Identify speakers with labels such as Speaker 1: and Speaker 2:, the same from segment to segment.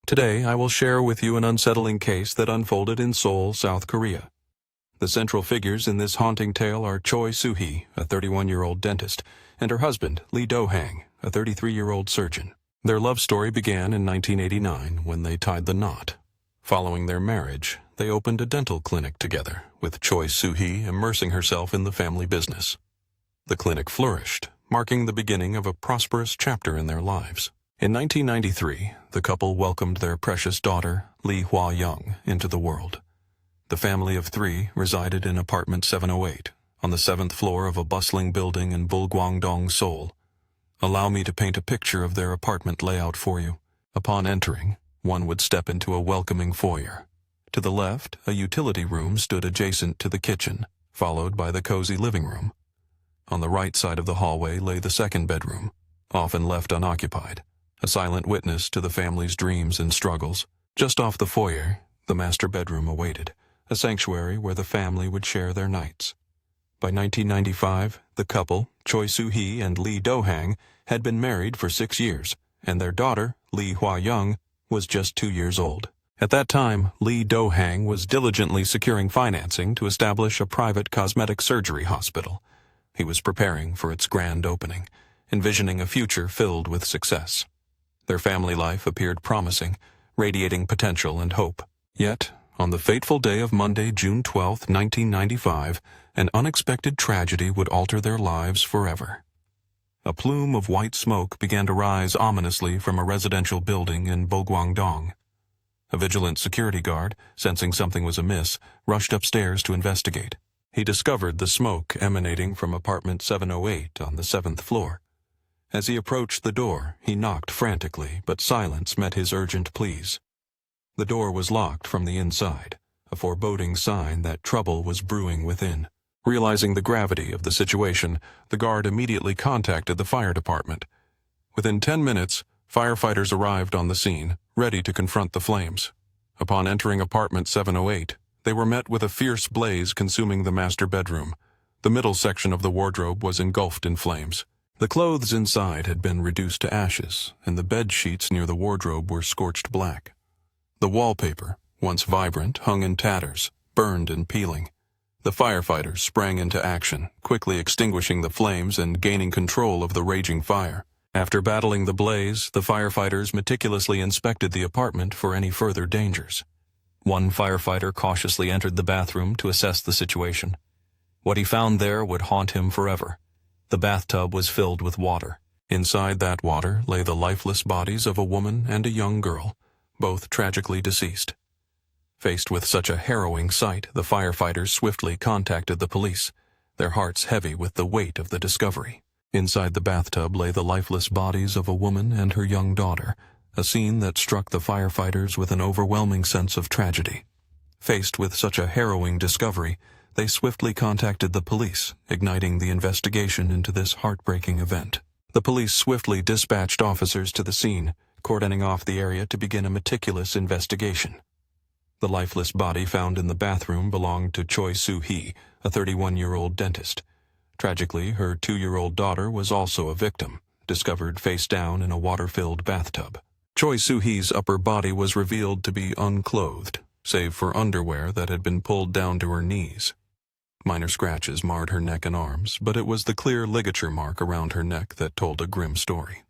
Speaker 1: Today, I will share with you an unsettling case that unfolded in Seoul, South Korea. The central figures in this haunting tale are Choi Soo-hee, a 31-year-old dentist, and her husband, Lee Do-hang, a 33-year-old surgeon. Their love story began in 1989 when they tied the knot. Following their marriage, they opened a dental clinic together, with Choi Soo-hee immersing herself in the family business. The clinic flourished, marking the beginning of a prosperous chapter in their lives. In 1993, the couple welcomed their precious daughter, Lee Hwa-young, into the world. The family of three resided in apartment 708, on the 7th floor of a bustling building in Bulgwangdong, Seoul. Allow me to paint a picture of their apartment layout for you. Upon entering, one would step into a welcoming foyer. To the left, a utility room stood adjacent to the kitchen, followed by the cozy living room. On the right side of the hallway lay the second bedroom, often left unoccupied, a silent witness to the family's dreams and struggles. Just off the foyer, the master bedroom awaited, a sanctuary where the family would share their nights. By 1995, the couple, Choi Soo-hee and Lee Do-hang, had been married for 6 years, and their daughter, Lee Hwa-young, was just 2 years old. At that time, Lee Do-hang was diligently securing financing to establish a private cosmetic surgery hospital. He was preparing for its grand opening, envisioning a future filled with success. Their family life appeared promising, radiating potential and hope. Yet, on the fateful day of Monday, June 12, 1995, an unexpected tragedy would alter their lives forever. A plume of white smoke began to rise ominously from a residential building in Bulgwangdong. A vigilant security guard, sensing something was amiss, rushed upstairs to investigate. He discovered the smoke emanating from apartment 708 on the 7th floor. As he approached the door, he knocked frantically, but silence met his urgent pleas. The door was locked from the inside, a foreboding sign that trouble was brewing within. Realizing the gravity of the situation, the guard immediately contacted the fire department. Within 10 minutes, firefighters arrived on the scene, ready to confront the flames. Upon entering apartment 708, they were met with a fierce blaze consuming the master bedroom. The middle section of the wardrobe was engulfed in flames. The clothes inside had been reduced to ashes, and the bed sheets near the wardrobe were scorched black. The wallpaper, once vibrant, hung in tatters, burned and peeling. The firefighters sprang into action, quickly extinguishing the flames and gaining control of the raging fire. After battling the blaze, the firefighters meticulously inspected the apartment for any further dangers. One firefighter cautiously entered the bathroom to assess the situation. What he found there would haunt him forever. The bathtub was filled with water. Inside that water lay the lifeless bodies of a woman and a young girl, both tragically deceased. Faced with such a harrowing sight, the firefighters swiftly contacted the police, their hearts heavy with the weight of the discovery. Inside the bathtub lay the lifeless bodies of a woman and her young daughter, a scene that struck the firefighters with an overwhelming sense of tragedy. Faced with such a harrowing discovery, they swiftly contacted the police, igniting the investigation into this heartbreaking event. The police swiftly dispatched officers to the scene, cordoning off the area to begin a meticulous investigation. The lifeless body found in the bathroom belonged to Choi Soo-hee, a 31-year-old dentist. Tragically, her 2-year-old daughter was also a victim, discovered face down in a water-filled bathtub. Choi Soo-hee's upper body was revealed to be unclothed, save for underwear that had been pulled down to her knees. Minor scratches marred her neck and arms, but it was the clear ligature mark around her neck that told a grim story.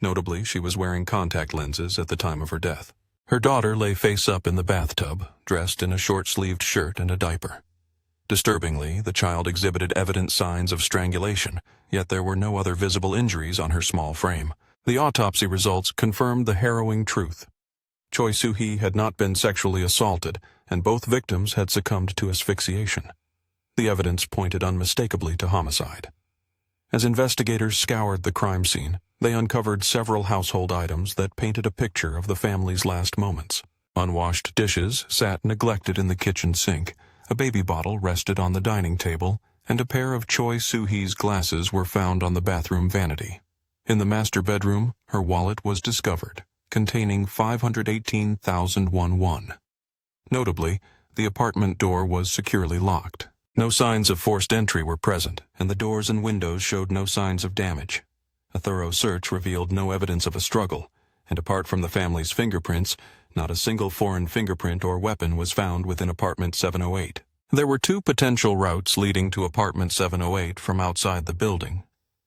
Speaker 1: Notably, she was wearing contact lenses at the time of her death. Her daughter lay face up in the bathtub, dressed in a short-sleeved shirt and a diaper. Disturbingly, the child exhibited evident signs of strangulation, yet there were no other visible injuries on her small frame. The autopsy results confirmed the harrowing truth. Choi Soo-hee had not been sexually assaulted, and both victims had succumbed to asphyxiation. The evidence pointed unmistakably to homicide. As investigators scoured the crime scene, they uncovered several household items that painted a picture of the family's last moments. Unwashed dishes sat neglected in the kitchen sink, a baby bottle rested on the dining table, and a pair of Choi Soo-hee's glasses were found on the bathroom vanity. In the master bedroom, her wallet was discovered, containing 518,001 won. Notably, the apartment door was securely locked. No signs of forced entry were present, and the doors and windows showed no signs of damage. A thorough search revealed no evidence of a struggle, and apart from the family's fingerprints, not a single foreign fingerprint or weapon was found within apartment 708. There were two potential routes leading to apartment 708 from outside the building.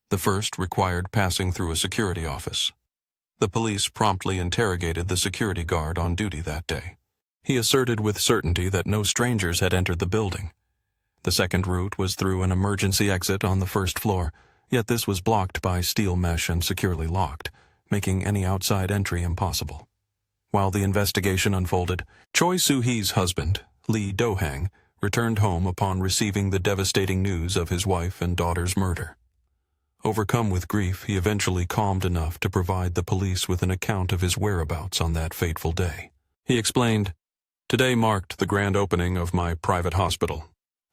Speaker 1: The first required passing through a security office. The police promptly interrogated the security guard on duty that day. He asserted with certainty that no strangers had entered the building. The second route was through an emergency exit on the first floor, yet this was blocked by steel mesh and securely locked, making any outside entry impossible. While the investigation unfolded, Choi Soo-hee's husband, Lee Do-hang, returned home upon receiving the devastating news of his wife and daughter's murder. Overcome with grief, he eventually calmed enough to provide the police with an account of his whereabouts on that fateful day. He explained, "Today marked the grand opening of my private hospital.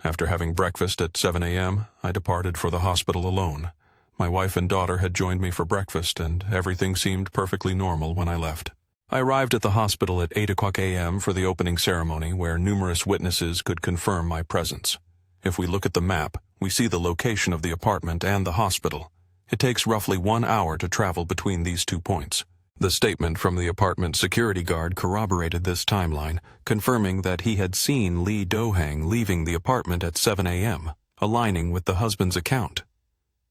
Speaker 1: After having breakfast at 7 a.m., I departed for the hospital alone. My wife and daughter had joined me for breakfast, and everything seemed perfectly normal when I left. I arrived at the hospital at 8 o'clock a.m. for the opening ceremony, where numerous witnesses could confirm my presence. If we look at the map, we see the location of the apartment and the hospital. It takes roughly 1 hour to travel between these 2 points." The statement from the apartment security guard corroborated this timeline, confirming that he had seen Lee Do-hang leaving the apartment at 7 a.m., aligning with the husband's account.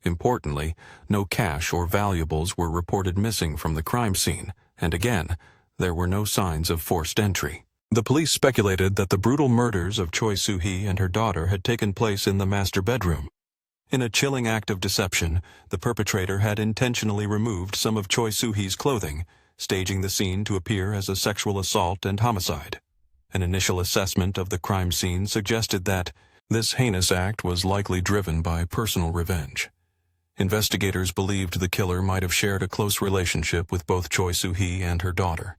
Speaker 1: Importantly, no cash or valuables were reported missing from the crime scene, and again, there were no signs of forced entry. The police speculated that the brutal murders of Choi Soo-hee and her daughter had taken place in the master bedroom. In a chilling act of deception, the perpetrator had intentionally removed some of Choi Soo-hee's clothing, staging the scene to appear as a sexual assault and homicide. An initial assessment of the crime scene suggested that this heinous act was likely driven by personal revenge. Investigators believed the killer might have shared a close relationship with both Choi Soo-hee and her daughter.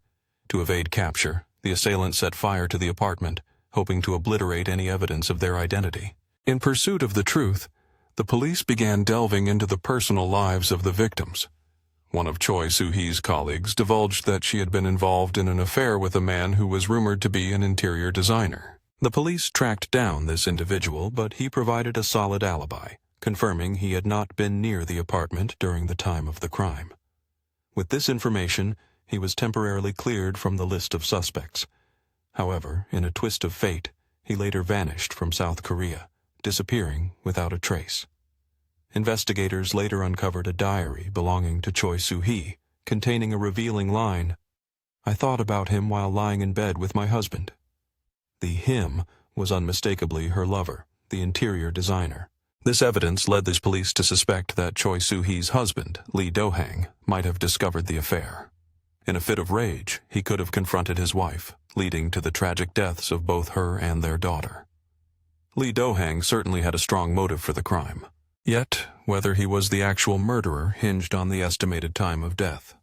Speaker 1: To evade capture, the assailant set fire to the apartment, hoping to obliterate any evidence of their identity. In pursuit of the truth, the police began delving into the personal lives of the victims. One of Choi Soo-hee's colleagues divulged that she had been involved in an affair with a man who was rumored to be an interior designer. The police tracked down this individual, but he provided a solid alibi, confirming he had not been near the apartment during the time of the crime. With this information, he was temporarily cleared from the list of suspects. However, in a twist of fate, he later vanished from South Korea, disappearing without a trace. Investigators later uncovered a diary belonging to Choi Soo-hee, containing a revealing line, "I thought about him while lying in bed with my husband." The him was unmistakably her lover, the interior designer. This evidence led the police to suspect that Choi Soo-hee's husband, Lee Do-hang, might have discovered the affair. In a fit of rage, he could have confronted his wife, leading to the tragic deaths of both her and their daughter. Lee Do-hang certainly had a strong motive for the crime. Yet, whether he was the actual murderer hinged on the estimated time of death.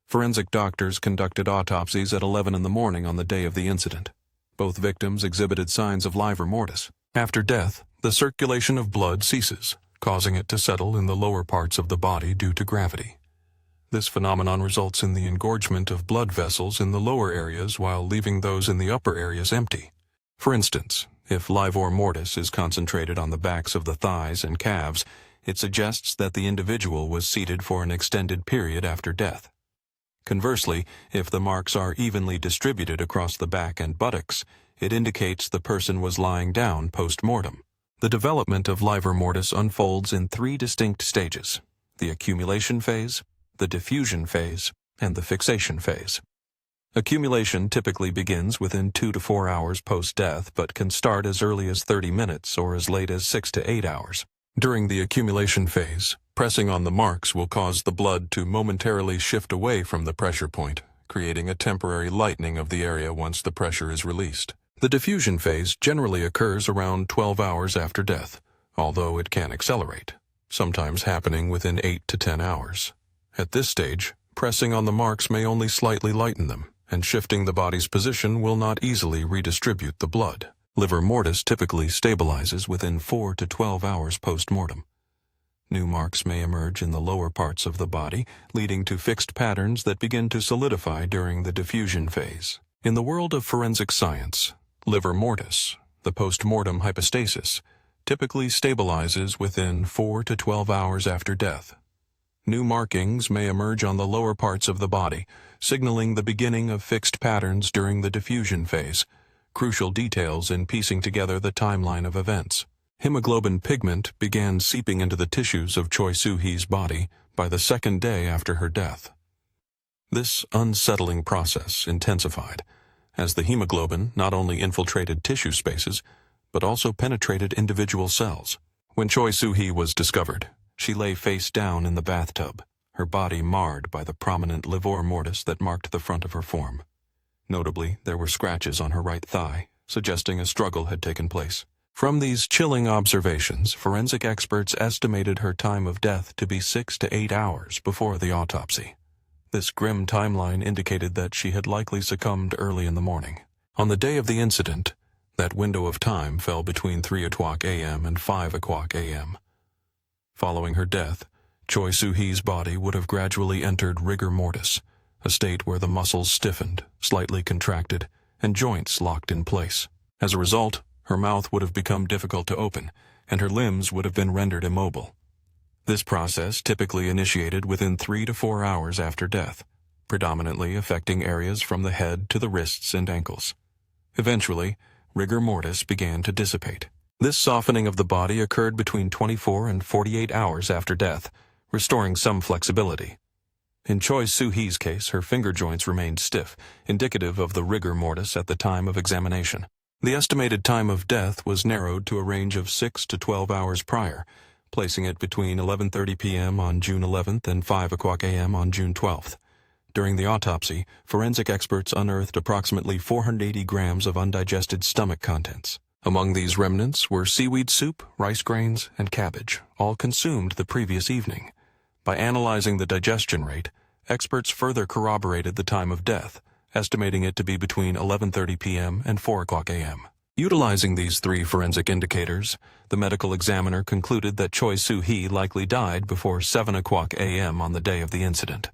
Speaker 1: Forensic doctors conducted autopsies at 11 in the morning on the day of the incident. Both victims exhibited signs of livor mortis. After death, the circulation of blood ceases, causing it to settle in the lower parts of the body due to gravity. This phenomenon results in the engorgement of blood vessels in the lower areas while leaving those in the upper areas empty. For instance, if livor mortis is concentrated on the backs of the thighs and calves, it suggests that the individual was seated for an extended period after death. Conversely, if the marks are evenly distributed across the back and buttocks, it indicates the person was lying down post-mortem. The development of livor mortis unfolds in 3 distinct stages: the accumulation phase, the diffusion phase, and the fixation phase. Accumulation typically begins within 2 to 4 hours post-death, but can start as early as 30 minutes or as late as 6 to 8 hours. During the accumulation phase, pressing on the marks will cause the blood to momentarily shift away from the pressure point, creating a temporary lightening of the area once the pressure is released. The diffusion phase generally occurs around 12 hours after death, although it can accelerate, sometimes happening within 8 to 10 hours. At this stage, pressing on the marks may only slightly lighten them, and shifting the body's position will not easily redistribute the blood. Livor mortis typically stabilizes within 4 to 12 hours post-mortem. New marks may emerge in the lower parts of the body, leading to fixed patterns that begin to solidify during the diffusion phase. In the world of forensic science, livor mortis, the post-mortem hypostasis, typically stabilizes within 4 to 12 hours after death. New markings may emerge on the lower parts of the body, signaling the beginning of fixed patterns during the diffusion phase, crucial details in piecing together the timeline of events. Hemoglobin pigment began seeping into the tissues of Choi Soo-hee's body by the second day after her death. This unsettling process intensified, as the hemoglobin not only infiltrated tissue spaces, but also penetrated individual cells. When Choi Soo-hee was discovered, she lay face down in the bathtub, her body marred by the prominent livor mortis that marked the front of her form. Notably, there were scratches on her right thigh, suggesting a struggle had taken place. From these chilling observations, forensic experts estimated her time of death to be 6 to 8 hours before the autopsy. This grim timeline indicated that she had likely succumbed early in the morning. On the day of the incident, that window of time fell between 3 o'clock a.m. and 5 o'clock a.m. Following her death, Choi Soo-hee's body would have gradually entered rigor mortis, a state where the muscles stiffened, slightly contracted, and joints locked in place. As a result, her mouth would have become difficult to open, and her limbs would have been rendered immobile. This process typically initiated within 3 to 4 hours after death, predominantly affecting areas from the head to the wrists and ankles. Eventually, rigor mortis began to dissipate. This softening of the body occurred between 24 and 48 hours after death, restoring some flexibility. In Choi Soo-hee's case, her finger joints remained stiff, indicative of the rigor mortis at the time of examination. The estimated time of death was narrowed to a range of 6 to 12 hours prior, placing it between 11:30 p.m. on June 11th and 5 o'clock a.m. on June 12th. During the autopsy, forensic experts unearthed approximately 480 grams of undigested stomach contents. Among these remnants were seaweed soup, rice grains, and cabbage, all consumed the previous evening. By analyzing the digestion rate, experts further corroborated the time of death, estimating it to be between 11:30 p.m. and 4 o'clock a.m. Utilizing these three forensic indicators, the medical examiner concluded that Choi Soo-hee likely died before 7 o'clock a.m. on the day of the incident.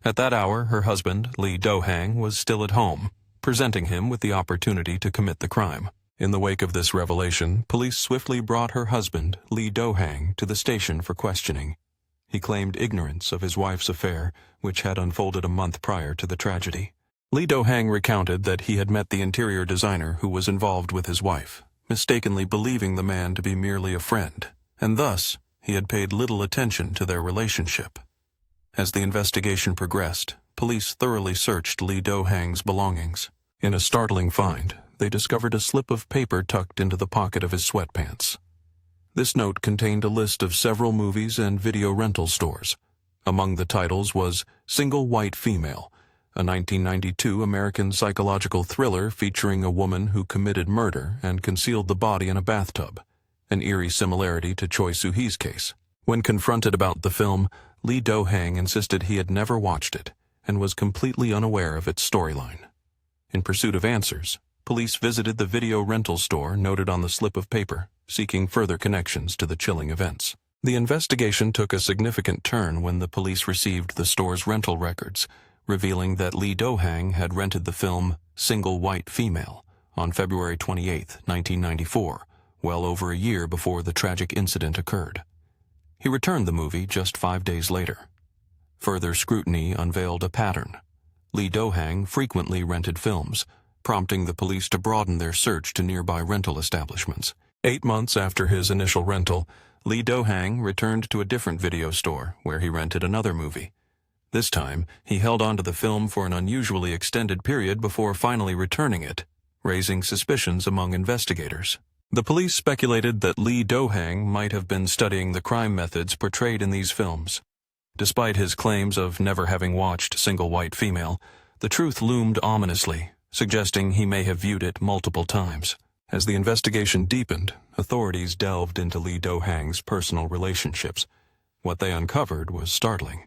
Speaker 1: At that hour, her husband, Lee Do-hang, was still at home, presenting him with the opportunity to commit the crime. In the wake of this revelation, police swiftly brought her husband, Lee Do-hang, to the station for questioning. He claimed ignorance of his wife's affair, which had unfolded a month prior to the tragedy. Lee Do-hang recounted that he had met the interior designer who was involved with his wife, mistakenly believing the man to be merely a friend, and thus he had paid little attention to their relationship. As the investigation progressed, police thoroughly searched Lee Do-hang's belongings. In a startling find, they discovered a slip of paper tucked into the pocket of his sweatpants. This note contained a list of several movies and video rental stores. Among the titles was Single White Female, a 1992 American psychological thriller featuring a woman who committed murder and concealed the body in a bathtub, an eerie similarity to Choi Soo-hee's case. When confronted about the film, Lee Do-hang insisted he had never watched it and was completely unaware of its storyline. In pursuit of answers, police visited the video rental store noted on the slip of paper, seeking further connections to the chilling events. The investigation took a significant turn when the police received the store's rental records, revealing that Lee Do-hang had rented the film Single White Female on February 28, 1994, well over a year before the tragic incident occurred. He returned the movie just 5 days later. Further scrutiny unveiled a pattern. Lee Do-hang frequently rented films, prompting the police to broaden their search to nearby rental establishments. 8 months after his initial rental, Lee Do-hang returned to a different video store where he rented another movie. This time, he held on to the film for an unusually extended period before finally returning it, raising suspicions among investigators. The police speculated that Lee Do-hang might have been studying the crime methods portrayed in these films. Despite his claims of never having watched Single White Female, the truth loomed ominously, suggesting he may have viewed it multiple times. As the investigation deepened, authorities delved into Lee Do-hang's personal relationships. What they uncovered was startling.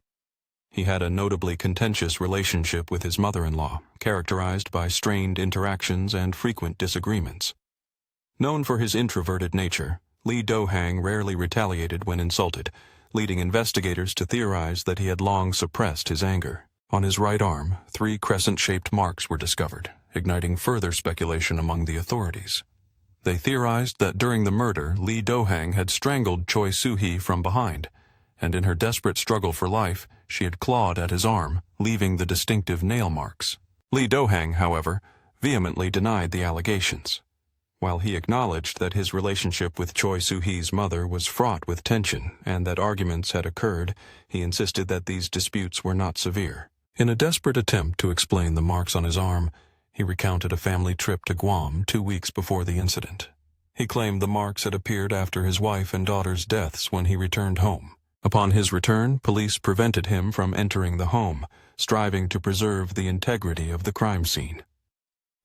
Speaker 1: He had a notably contentious relationship with his mother-in-law, characterized by strained interactions and frequent disagreements. Known for his introverted nature, Lee Do-hang rarely retaliated when insulted, leading investigators to theorize that he had long suppressed his anger. On his right arm, 3 crescent-shaped marks were discovered, igniting further speculation among the authorities. They theorized that during the murder, Lee Do-hang had strangled Choi Soo-hee from behind, and in her desperate struggle for life, she had clawed at his arm, leaving the distinctive nail marks. Lee Do-hang, however, vehemently denied the allegations. While he acknowledged that his relationship with Choi Soo-hee's mother was fraught with tension and that arguments had occurred, he insisted that these disputes were not severe. In a desperate attempt to explain the marks on his arm, he recounted a family trip to Guam 2 weeks before the incident. He claimed the marks had appeared after his wife and daughter's deaths when he returned home. Upon his return, police prevented him from entering the home, striving to preserve the integrity of the crime scene.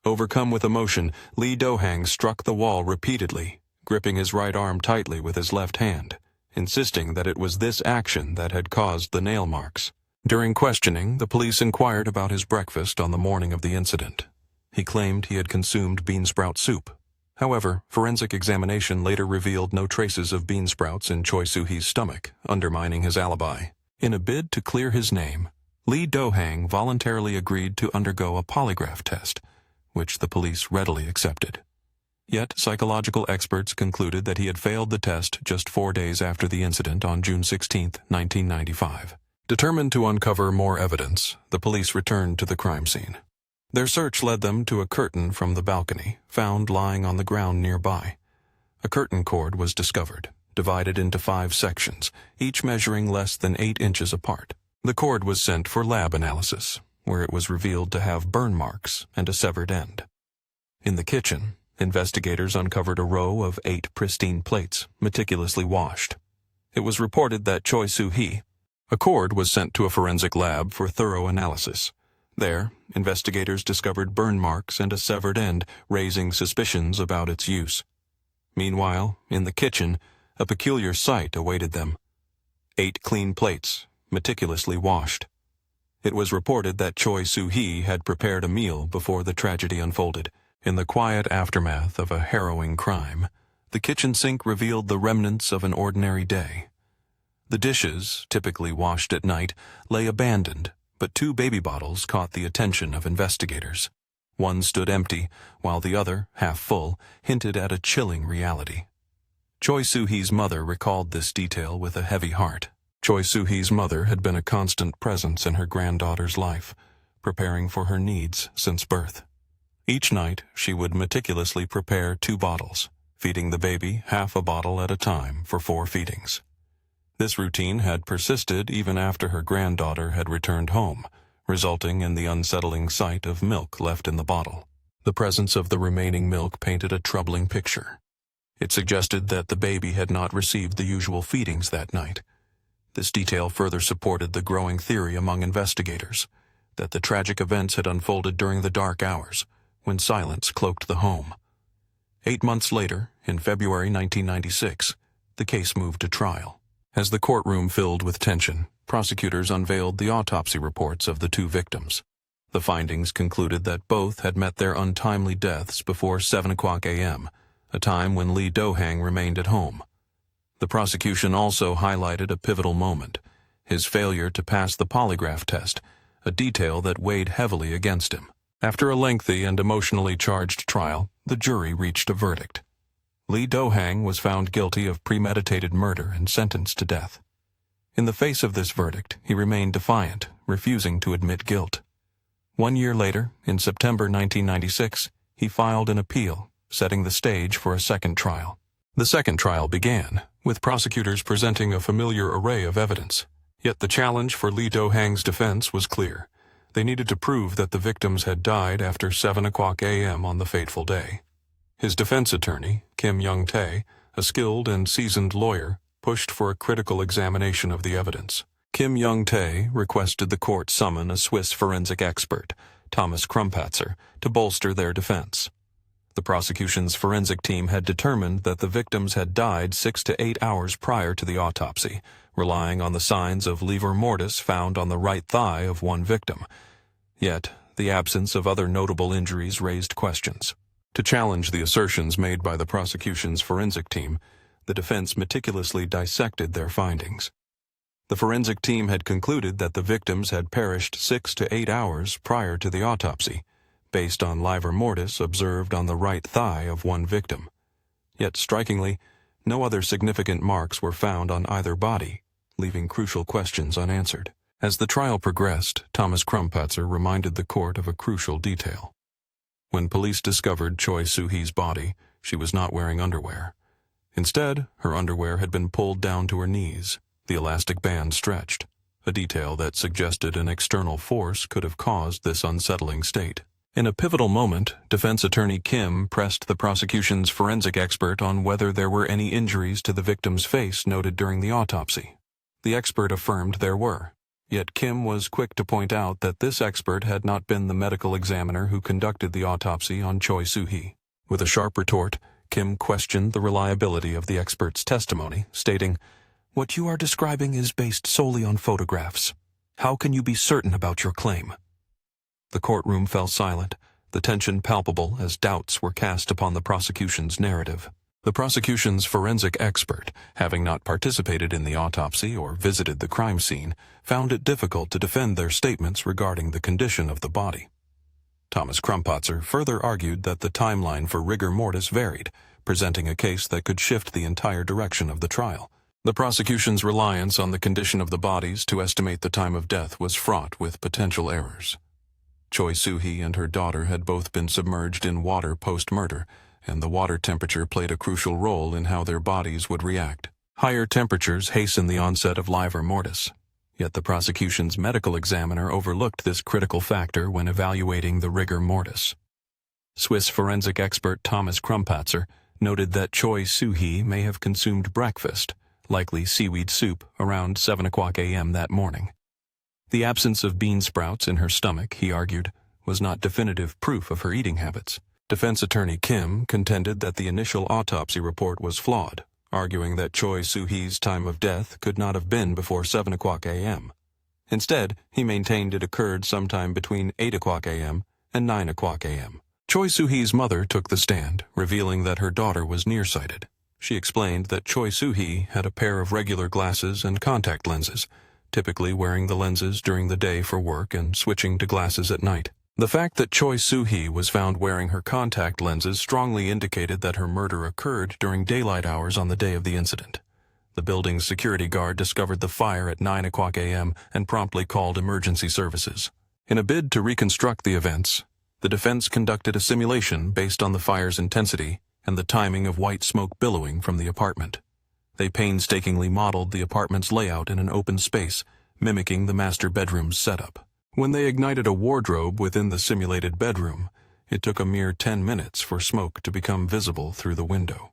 Speaker 1: Overcome with emotion, Lee Do-hang struck the wall repeatedly, gripping his right arm tightly with his left hand, insisting that it was this action that had caused the nail marks. During questioning, the police inquired about his breakfast on the morning of the incident. He claimed he had consumed bean sprout soup. However, forensic examination later revealed no traces of bean sprouts in Choi Soo-hee's stomach, undermining his alibi. In a bid to clear his name, Lee Do-hang voluntarily agreed to undergo a polygraph test, which the police readily accepted. Yet, psychological experts concluded that he had failed the test just 4 days after the incident on June 16, 1995. Determined to uncover more evidence, the police returned to the crime scene. Their search led them to a curtain from the balcony, found lying on the ground nearby. A curtain cord was discovered, divided into 5 sections, each measuring less than 8 inches apart. The cord was sent for lab analysis, where it was revealed to have burn marks and a severed end. In the kitchen, investigators uncovered a row of 8 pristine plates, meticulously washed. It was reported that Choi Soo-hee. A cord was sent to a forensic lab for thorough analysis. There, investigators discovered burn marks and a severed end, raising suspicions about its use. Meanwhile, in the kitchen, a peculiar sight awaited them. 8 clean plates, meticulously washed. It was reported that Choi Soo-hee had prepared a meal before the tragedy unfolded. In the quiet aftermath of a harrowing crime, the kitchen sink revealed the remnants of an ordinary day. The dishes, typically washed at night, lay abandoned, but 2 baby bottles caught the attention of investigators. One stood empty, while the other, half full, hinted at a chilling reality. Choi Soo-hee's mother recalled this detail with a heavy heart. Choi Soo-hee's mother had been a constant presence in her granddaughter's life, preparing for her needs since birth. Each night, she would meticulously prepare 2 bottles, feeding the baby half a bottle at a time for 4 feedings. This routine had persisted even after her granddaughter had returned home, resulting in the unsettling sight of milk left in the bottle. The presence of the remaining milk painted a troubling picture. It suggested that the baby had not received the usual feedings that night. This detail further supported the growing theory among investigators that the tragic events had unfolded during the dark hours, when silence cloaked the home. 8 months later, in February 1996, the case moved to trial. As the courtroom filled with tension, prosecutors unveiled the autopsy reports of the 2 victims. The findings concluded that both had met their untimely deaths before 7 o'clock a.m., a time when Lee Do-hang remained at home. The prosecution also highlighted a pivotal moment, his failure to pass the polygraph test, a detail that weighed heavily against him. After a lengthy and emotionally charged trial, the jury reached a verdict. Lee Do-hang was found guilty of premeditated murder and sentenced to death. In the face of this verdict, he remained defiant, refusing to admit guilt. 1 year later, in September 1996, he filed an appeal, setting the stage for a second trial. The second trial began, with prosecutors presenting a familiar array of evidence. Yet the challenge for Lee Do-hang's defense was clear. They needed to prove that the victims had died after 7 o'clock a.m. on the fateful day. His defense attorney, Kim Young-tae, a skilled and seasoned lawyer, pushed for a critical examination of the evidence. Kim Young-tae requested the court summon a Swiss forensic expert, Thomas Krumpatzer, to bolster their defense. The prosecution's forensic team had determined that the victims had died 6 to 8 hours prior to the autopsy, relying on the signs of livor mortis found on the right thigh of one victim. Yet, the absence of other notable injuries raised questions. To challenge the assertions made by the prosecution's forensic team, the defense meticulously dissected their findings. The forensic team had concluded that the victims had perished 6 to 8 hours prior to the autopsy, based on livor mortis observed on the right thigh of one victim. Yet, strikingly, no other significant marks were found on either body, leaving crucial questions unanswered. As the trial progressed, Thomas Krumpatzer reminded the court of a crucial detail. When police discovered Choi Soo-hee's body, she was not wearing underwear. Instead, her underwear had been pulled down to her knees, the elastic band stretched, a detail that suggested an external force could have caused this unsettling state. In a pivotal moment, defense attorney Kim pressed the prosecution's forensic expert on whether there were any injuries to the victim's face noted during the autopsy. The expert affirmed there were, yet Kim was quick to point out that this expert had not been the medical examiner who conducted the autopsy on Choi Soo-hee. With a sharp retort, Kim questioned the reliability of the expert's testimony, stating, "What you are describing is based solely on photographs. How can you be certain about your claim?" The courtroom fell silent, the tension palpable as doubts were cast upon the prosecution's narrative. The prosecution's forensic expert, having not participated in the autopsy or visited the crime scene, found it difficult to defend their statements regarding the condition of the body. Thomas Krumpatzer further argued that the timeline for rigor mortis varied, presenting a case that could shift the entire direction of the trial. The prosecution's reliance on the condition of the bodies to estimate the time of death was fraught with potential errors. Choi Soo-hee and her daughter had both been submerged in water post-murder, and the water temperature played a crucial role in how their bodies would react. Higher temperatures hasten the onset of livor mortis, yet the prosecution's medical examiner overlooked this critical factor when evaluating the rigor mortis. Swiss forensic expert Thomas Krumpatzer noted that Choi Soo-hee may have consumed breakfast, likely seaweed soup, around 7 o'clock a.m. that morning. The absence of bean sprouts in her stomach, he argued, was not definitive proof of her eating habits. Defense attorney Kim contended that the initial autopsy report was flawed, arguing that Choi Soo-hee's time of death could not have been before 7 o'clock a.m. Instead, he maintained it occurred sometime between 8 o'clock a.m. and 9 o'clock a.m. Choi Soo-hee's mother took the stand, revealing that her daughter was nearsighted. She explained that Choi Soo-hee had a pair of regular glasses and contact lenses, typically wearing the lenses during the day for work and switching to glasses at night. The fact that Choi Soo-hee was found wearing her contact lenses strongly indicated that her murder occurred during daylight hours on the day of the incident. The building's security guard discovered the fire at 9 o'clock a.m. and promptly called emergency services. In a bid to reconstruct the events, the defense conducted a simulation based on the fire's intensity and the timing of white smoke billowing from the apartment. They painstakingly modeled the apartment's layout in an open space, mimicking the master bedroom's setup. When they ignited a wardrobe within the simulated bedroom, it took a mere 10 minutes for smoke to become visible through the window.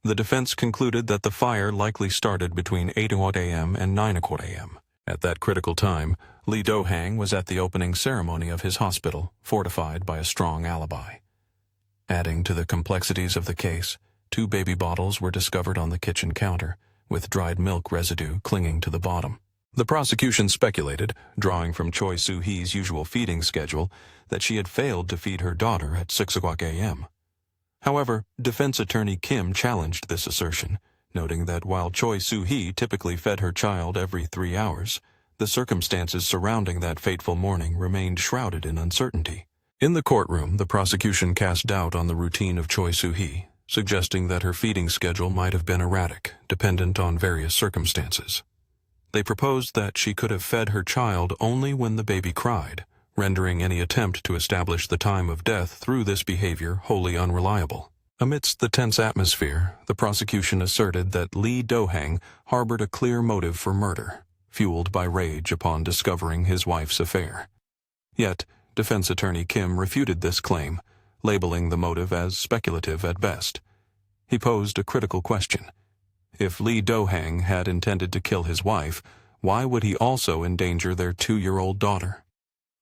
Speaker 1: The defense concluded that the fire likely started between 8 a.m. and 9 a.m. At that critical time, Lee Do-hang was at the opening ceremony of his hospital, fortified by a strong alibi. Adding to the complexities of the case, 2 baby bottles were discovered on the kitchen counter, with dried milk residue clinging to the bottom. The prosecution speculated, drawing from Choi Soo-hee's usual feeding schedule, that she had failed to feed her daughter at 6 o'clock a.m. However, defense attorney Kim challenged this assertion, noting that while Choi Soo-hee typically fed her child every 3 hours, the circumstances surrounding that fateful morning remained shrouded in uncertainty. In the courtroom, the prosecution cast doubt on the routine of Choi Soo-hee, suggesting that her feeding schedule might have been erratic, dependent on various circumstances. They proposed that she could have fed her child only when the baby cried, rendering any attempt to establish the time of death through this behavior wholly unreliable. Amidst the tense atmosphere, the prosecution asserted that Lee Do-hang harbored a clear motive for murder, fueled by rage upon discovering his wife's affair. Yet, defense attorney Kim refuted this claim, labeling the motive as speculative at best. He posed a critical question. If Lee Do-hang had intended to kill his wife, why would he also endanger their 2-year-old daughter?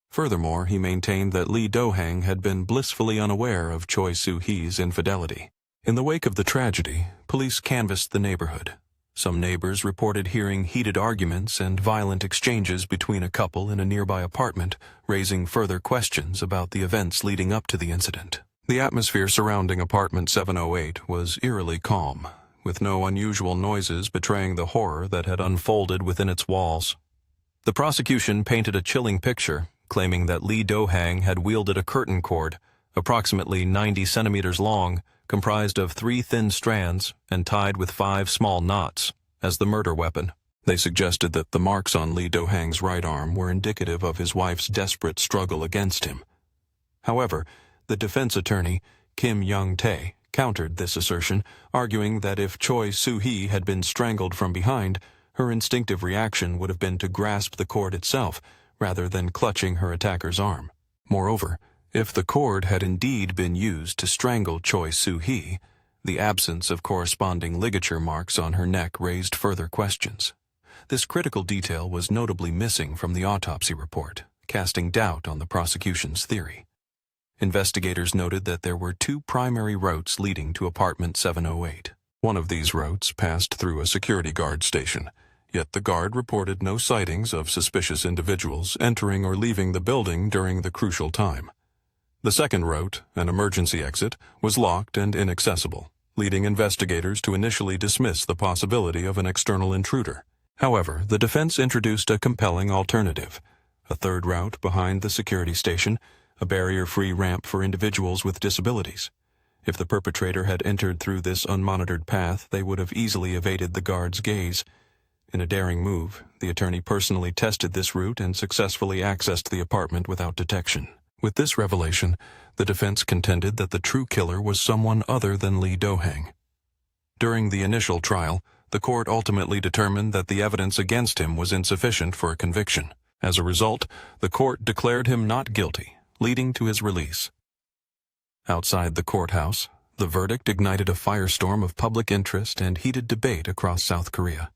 Speaker 1: Furthermore, he maintained that Lee Do-hang had been blissfully unaware of Choi Soo-hee's infidelity. In the wake of the tragedy, police canvassed the neighborhood. Some neighbors reported hearing heated arguments and violent exchanges between a couple in a nearby apartment, raising further questions about the events leading up to the incident. The atmosphere surrounding apartment 708 was eerily calm, with no unusual noises betraying the horror that had unfolded within its walls. The prosecution painted a chilling picture, claiming that Lee Do-hang had wielded a curtain cord, approximately 90 centimeters long, comprised of 3 thin strands and tied with 5 small knots, as the murder weapon. They suggested that the marks on Lee Do-hang's right arm were indicative of his wife's desperate struggle against him. However, the defense attorney, Kim Young-tae, countered this assertion, arguing that if Choi Soo-hee had been strangled from behind, her instinctive reaction would have been to grasp the cord itself, rather than clutching her attacker's arm. Moreover, if the cord had indeed been used to strangle Choi Soo-hee, the absence of corresponding ligature marks on her neck raised further questions. This critical detail was notably missing from the autopsy report, casting doubt on the prosecution's theory. Investigators noted that there were two primary routes leading to apartment 708. One of these routes passed through a security guard station, yet the guard reported no sightings of suspicious individuals entering or leaving the building during the crucial time. The second route, an emergency exit, was locked and inaccessible, leading investigators to initially dismiss the possibility of an external intruder. However, the defense introduced a compelling alternative: a third route behind the security station, a barrier-free ramp for individuals with disabilities. If the perpetrator had entered through this unmonitored path, they would have easily evaded the guard's gaze. In a daring move, the attorney personally tested this route and successfully accessed the apartment without detection. With this revelation, the defense contended that the true killer was someone other than Lee Do-hang. During the initial trial, the court ultimately determined that the evidence against him was insufficient for a conviction. As a result, the court declared him not guilty, leading to his release. Outside the courthouse, the verdict ignited a firestorm of public interest and heated debate across South Korea.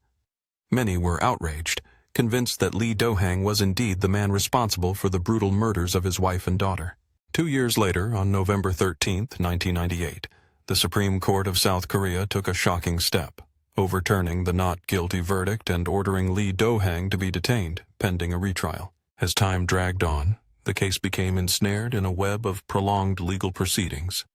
Speaker 1: Many were outraged, convinced that Lee Do-hang was indeed the man responsible for the brutal murders of his wife and daughter. 2 years later, on November 13, 1998, the Supreme Court of South Korea took a shocking step, overturning the not guilty verdict and ordering Lee Do-hang to be detained, pending a retrial. As time dragged on, the case became ensnared in a web of prolonged legal proceedings.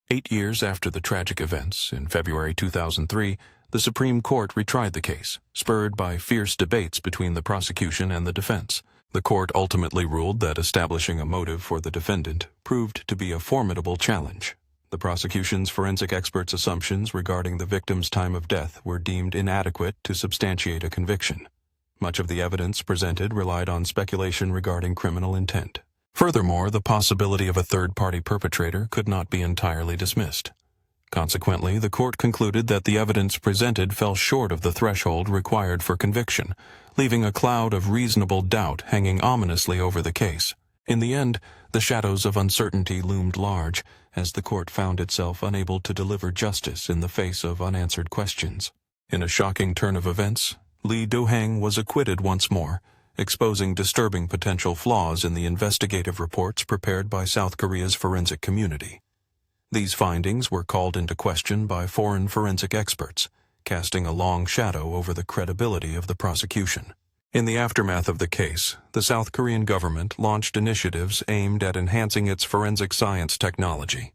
Speaker 1: 8 years after the tragic events, in February 2003, the Supreme Court retried the case, spurred by fierce debates between the prosecution and the defense. The court ultimately ruled that establishing a motive for the defendant proved to be a formidable challenge. The prosecution's forensic experts' assumptions regarding the victim's time of death were deemed inadequate to substantiate a conviction. Much of the evidence presented relied on speculation regarding criminal intent. Furthermore, the possibility of a third-party perpetrator could not be entirely dismissed. Consequently, the court concluded that the evidence presented fell short of the threshold required for conviction, leaving a cloud of reasonable doubt hanging ominously over the case. In the end, the shadows of uncertainty loomed large, as the court found itself unable to deliver justice in the face of unanswered questions. In a shocking turn of events, Lee Do-hang was acquitted once more, exposing disturbing potential flaws in the investigative reports prepared by South Korea's forensic community. These findings were called into question by foreign forensic experts, casting a long shadow over the credibility of the prosecution. In the aftermath of the case, the South Korean government launched initiatives aimed at enhancing its forensic science technology.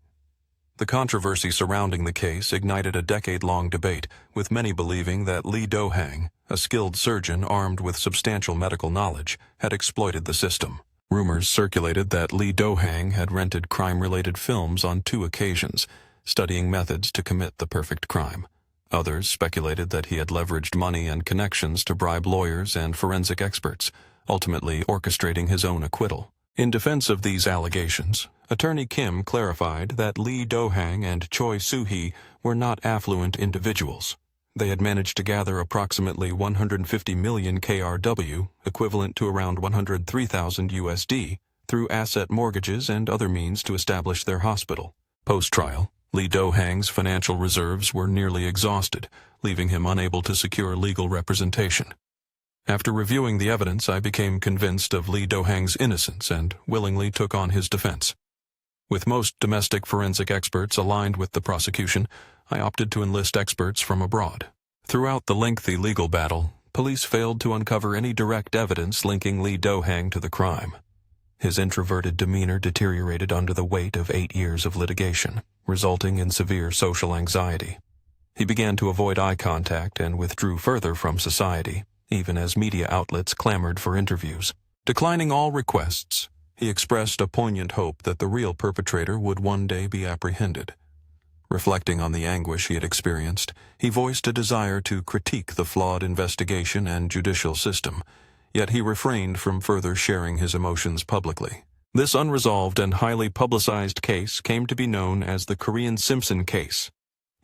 Speaker 1: The controversy surrounding the case ignited a decade-long debate, with many believing that Lee Do-hang, a skilled surgeon armed with substantial medical knowledge, had exploited the system. Rumors circulated that Lee Do-hang had rented crime-related films on 2 occasions, studying methods to commit the perfect crime. Others speculated that he had leveraged money and connections to bribe lawyers and forensic experts, ultimately orchestrating his own acquittal. In defense of these allegations, Attorney Kim clarified that Lee Do-hang and Choi Soo-hee were not affluent individuals. They had managed to gather approximately 150 million KRW, equivalent to around 103,000 USD, through asset mortgages and other means to establish their hospital. Post-trial, Lee Do-hang's financial reserves were nearly exhausted, leaving him unable to secure legal representation. After reviewing the evidence, I became convinced of Lee Do-hang's innocence and willingly took on his defense. With most domestic forensic experts aligned with the prosecution, I opted to enlist experts from abroad. Throughout the lengthy legal battle, police failed to uncover any direct evidence linking Lee Do-hang to the crime. His introverted demeanor deteriorated under the weight of 8 years of litigation, resulting in severe social anxiety. He began to avoid eye contact and withdrew further from society, even as media outlets clamored for interviews. Declining all requests, he expressed a poignant hope that the real perpetrator would one day be apprehended. Reflecting on the anguish he had experienced, he voiced a desire to critique the flawed investigation and judicial system, yet he refrained from further sharing his emotions publicly. This unresolved and highly publicized case came to be known as the Korean Simpson case.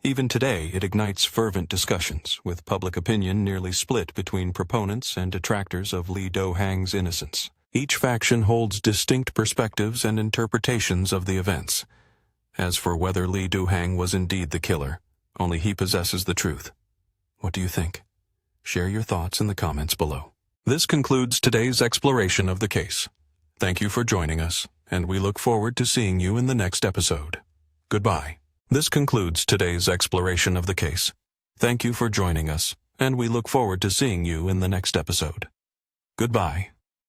Speaker 1: Even today, it ignites fervent discussions, with public opinion nearly split between proponents and detractors of Lee Do-hang's innocence. Each faction holds distinct perspectives and interpretations of the events. As for whether Lee Do-hang was indeed the killer, only he possesses the truth. What do you think? Share your thoughts in the comments below. This concludes today's exploration of the case. Thank you for joining us, and we look forward to seeing you in the next episode. Goodbye. This concludes today's exploration of the case. Thank you for joining us, and we look forward to seeing you in the next episode. Goodbye.